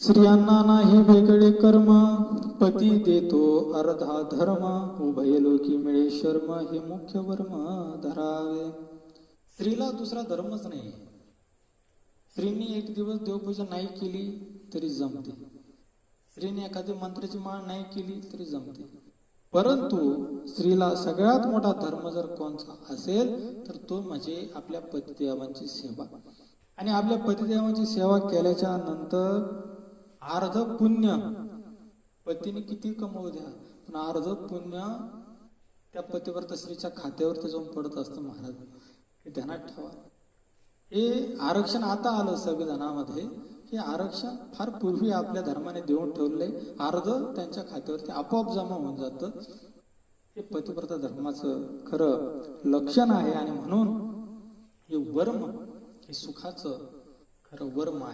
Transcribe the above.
स्त्रियांना नाही वेगळे कर्म, पती देतो अर्धा धर्म, उभय लोकी मिळे शर्म, हे मुख्य वर्म धरावे. स्त्रीला दुसरा धर्मच नाही. स्त्रीने एक दिवस देवपूजा नाही केली तरी जमते. स्त्रीने एखादी मंत्राची माळ नाही केली तरी जमते. परंतु स्त्रीला सगळ्यात मोठा धर्म जर कोणता असेल तर तो म्हणजे आपल्या पतिदेवांची सेवा. आणि आपल्या पतिदेवांची सेवा केल्याच्या नंतर अर्ध पुण्य, पतीने किती कमवू द्या पण अर्ध पुण्य त्या पतिव्रता स्त्रीच्या खात्यावरती जाऊन पडत असतं. महाराज हे ध्यानात ठेवा. हे आरक्षण आता आलं संविधानामध्ये. हे आरक्षण फार पूर्वी आपल्या धर्माने देऊन ठेवले. अर्ध त्यांच्या खात्यावरती आपोआप जमा होऊन जातं. हे पतिव्रता धर्माचं खरं लक्षण आहे. आणि म्हणून हे वर्म हे सुखाचं खरं वर्म आहे.